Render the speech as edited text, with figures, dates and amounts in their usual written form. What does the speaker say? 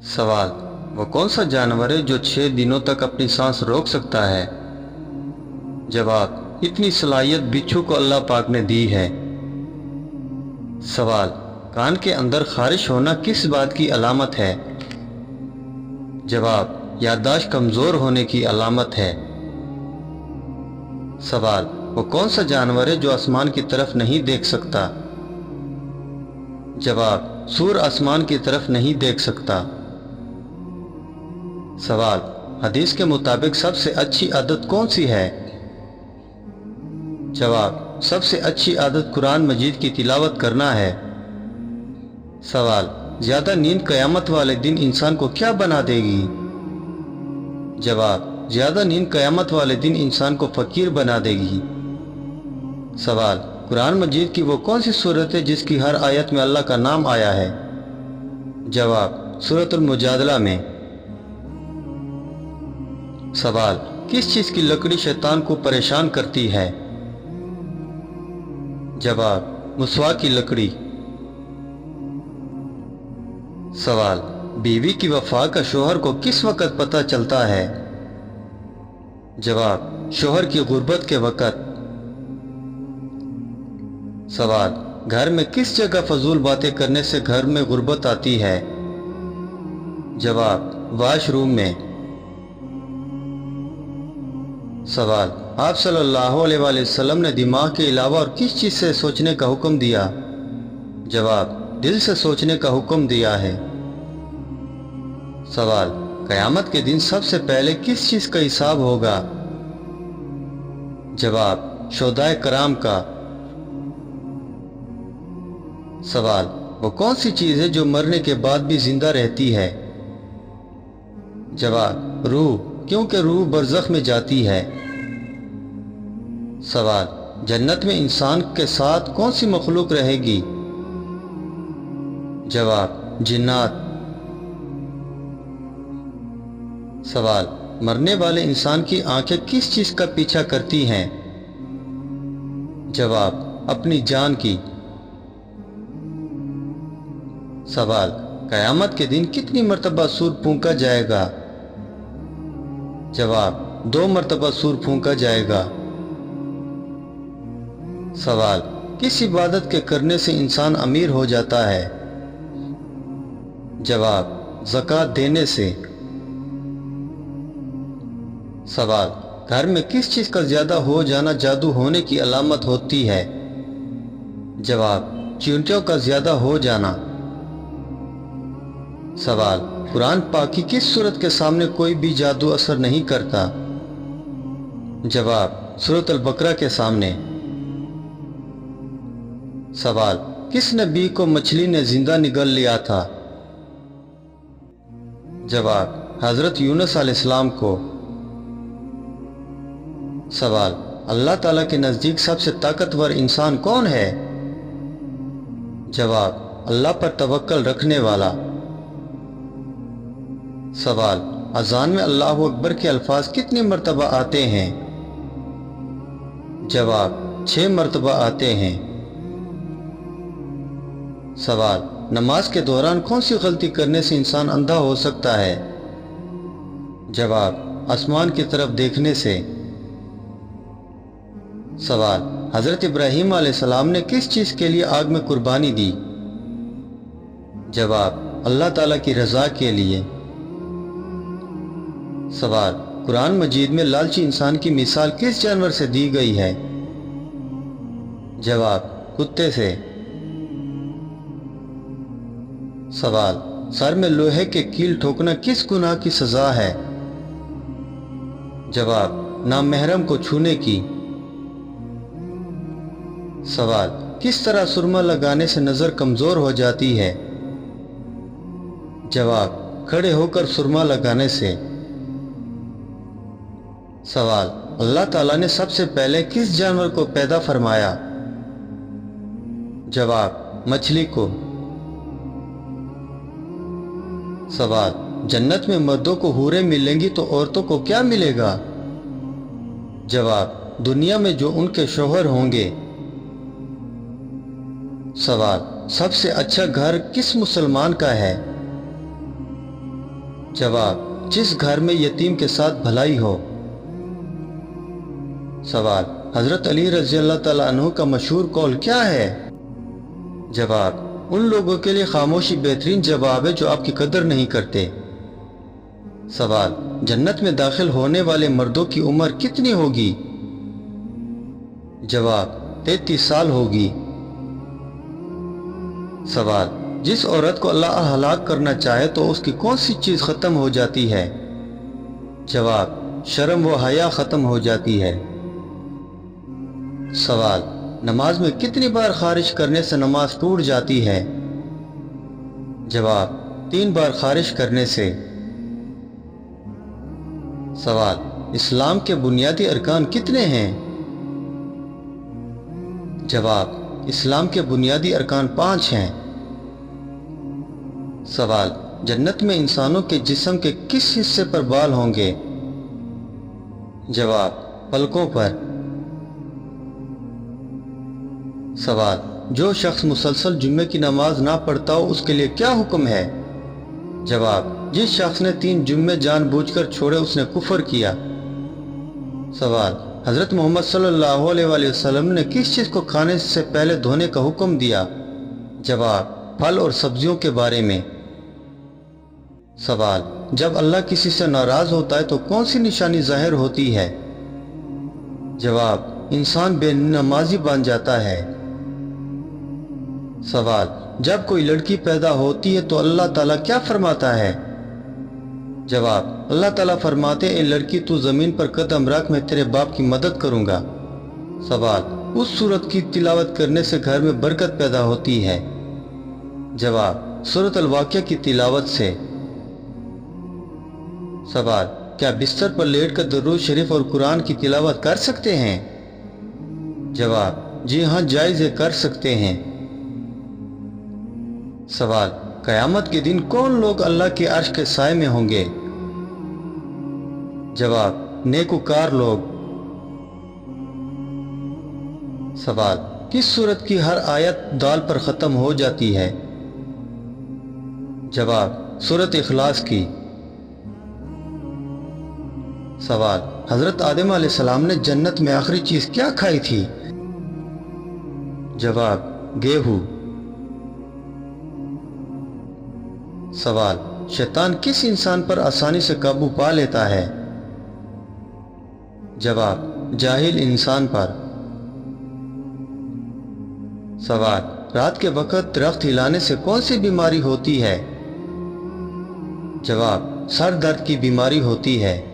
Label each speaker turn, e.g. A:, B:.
A: सवाल, वो कौन सा जानवर है जो 6 दिनों तक अपनी सांस रोक सकता है? जवाब, इतनी सलाहियत बिच्छू को अल्लाह पाक ने दी है। सवाल, कान के अंदर खारिश होना किस बात की अलामत है? जवाब, याददाश्त कमज़ोर होने की अलामत है। सवाल, वो कौन सा जानवर है जो आसमान की तरफ नहीं देख सकता? जवाब, सूर आसमान की तरफ नहीं देख सकता। सवाल, हदीस के मुताबिक सबसे अच्छी आदत कौन सी है? जवाब, सबसे अच्छी आदत कुरान मजीद की तिलावत करना है। सवाल, ज़्यादा नींद क़यामत वाले दिन इंसान को क्या बना देगी? जवाब, ज़्यादा नींद क़यामत वाले दिन इंसान को फ़कीर बना देगी। सवाल, कुरान मजीद की वो कौन सी सूरत है जिसकी हर आयत में अल्लाह का नाम आया है? जवाब, सूरतुल मुजादला में। सवाल, किस चीज़ की लकड़ी शैतान को परेशान करती है? जवाब, मुस्वाक की लकड़ी। सवाल, बीवी की वफा का शोहर को किस वक़्त पता चलता है? जवाब, शोहर की गुर्बत के वक़्त। सवाल, घर में किस जगह फजूल बातें करने से घर में गुर्बत आती है? जवाब, वाशरूम में। सवाल, आप सल्लल्लाहु अलैहि वसल्लम ने दिमाग के अलावा और किस चीज़ से सोचने का हुक्म दिया? जवाब, दिल से सोचने का हुक्म दिया है। सवाल, क़यामत के दिन सबसे पहले किस चीज़ का हिसाब होगा? जवाब, शोहदाए कराम का। सवाल, वो कौन सी चीज़ है जो मरने के बाद भी जिंदा रहती है? जवाब, रूह, क्योंकि रूह बरज़ख में जाती है। सवाल, जन्नत में इंसान के साथ कौन सी मखलूक रहेगी? जवाब, जिन्नात। सवाल, मरने वाले इंसान की आंखें किस चीज़ का पीछा करती हैं? जवाब, अपनी जान की। सवाल, क़यामत के दिन कितनी मरतबा सूर फूंका जाएगा? जवाब, 2 मरतबा सूर फूंका जाएगा। सवाल, किस इबादत के करने से इंसान अमीर हो जाता है? जवाब, ज़कात देने से। सवाल, घर में किस चीज़ का ज़्यादा हो जाना जादू होने की अलामत होती है? जवाब, चींटियों का ज़्यादा हो जाना। सवाल, कुरान पाक की किस सूरत के सामने कोई भी जादू असर नहीं करता? जवाब, सूरत अल बकरा के सामने। सवाल, किस नबी को मछली ने जिंदा निगल लिया था? जवाब, हज़रत यूनुस अलैहिस्सलाम को। सवाल, अल्लाह ताला के नज़दीक सबसे ताकतवर इंसान कौन है? जवाब, अल्लाह पर तवक्कल रखने वाला। सवाल, अज़ान में अल्लाहु अकबर के अल्फाज कितनी मरतबा आते हैं? जवाब, 6 मरतबा आते हैं। सवाल, नमाज के दौरान कौन सी गलती करने से इंसान अंधा हो सकता है? जवाब, आसमान की तरफ देखने से। सवाल, हज़रत इब्राहीम अलैहिस्सलाम ने किस चीज़ के लिए आग में कुर्बानी दी? जवाब, अल्लाह ताला की रज़ा के लिए। सवाल, कुरान मजीद में लालची इंसान की मिसाल किस जानवर से दी गई है? जवाब, कुत्ते से। सवाल, सर में लोहे के कील ठोकना किस गुनाह की सज़ा है? जवाब, नामहरम को छूने की। सवाल, किस तरह सुरमा लगाने से नज़र कमज़ोर हो जाती है? जवाब, खड़े होकर सुरमा लगाने से। सवाल, अल्लाह ताला ने सबसे पहले किस जानवर को पैदा फरमाया? जवाब, मछली को। सवाल, जन्नत में मर्दों को हूरें मिलेंगी तो औरतों को क्या मिलेगा? जवाब, दुनिया में जो उनके शौहर होंगे। सवाल, सबसे अच्छा घर किस मुसलमान का है? जवाब, जिस घर में यतीम के साथ भलाई हो। सवाल, हजरत अली रज़ी अल्लाह ताला अन्हु का मशहूर कौल क्या है? जवाब, उन लोगों के लिए खामोशी बेहतरीन जवाब है जो आपकी कदर नहीं करते। सवाल, जन्नत में दाखिल होने वाले मर्दों की उम्र कितनी होगी? जवाब, 33 साल होगी। सवाल, जिस औरत को अल्लाह हलाक करना चाहे तो उसकी कौन सी चीज खत्म हो जाती है? जवाब, शर्म व हया खत्म हो जाती है। सवाल, नमाज में कितनी बार खारिज करने से नमाज टूट जाती है? जवाब, 3 बार खारिज करने से। सवाल, इस्लाम के बुनियादी अरकान कितने हैं? जवाब, इस्लाम के बुनियादी अरकान 5 हैं। सवाल, जन्नत में इंसानों के जिस्म के किस हिस्से पर बाल होंगे? जवाब, पलकों पर। सवाल, जो शख्स मुसलसल जुम्मे की नमाज ना पढ़ता हो उसके लिए क्या हुक्म है? जवाब, जिस शख्स ने 3 जुम्मे जानबूझकर छोड़े उसने कुफर किया। सवाल, हजरत मोहम्मद सल्लल्लाहु अलैहि वसल्लम ने किस चीज को खाने से पहले धोने का हुक्म दिया? जवाब, फल और सब्जियों के बारे में। सवाल, जब अल्लाह किसी से नाराज होता है तो कौन सी निशानी जाहिर होती है? जवाब, इंसान बेनमाजी बन जाता है। सवाल, जब कोई लड़की पैदा होती है तो अल्लाह ताला क्या फरमाता है? जवाब, अल्लाह ताला फरमाते, ए लड़की तू जमीन पर कदम रख, मैं तेरे बाप की मदद करूंगा। सवाल, उस सूरत की तिलावत करने से घर में बरकत पैदा होती है। जवाब, सूरत अल-वाक़िया की तिलावत से। सवाल, क्या बिस्तर पर लेट कर दरूद शरीफ और कुरान की तिलावत कर सकते हैं? जवाब, जी हाँ, जायज़ है, कर सकते हैं। सवाल, कयामत के दिन कौन लोग अल्लाह के अर्श के साए में होंगे? जवाब, नेकुकार लोग। सवाल, किस सूरत की हर आयत दाल पर ख़त्म हो जाती है? जवाब, सूरत इखलास की। सवाल, हजरत आदम अलैहिस्सलाम ने जन्नत में आखिरी चीज क्या खाई थी? जवाब, गेहूं। सवाल, शैतान किस इंसान पर आसानी से काबू पा लेता है? जवाब, जाहिल इंसान पर। सवाल, रात के वक्त दरख्त हिलाने से कौन सी बीमारी होती है? जवाब, सर दर्द की बीमारी होती है।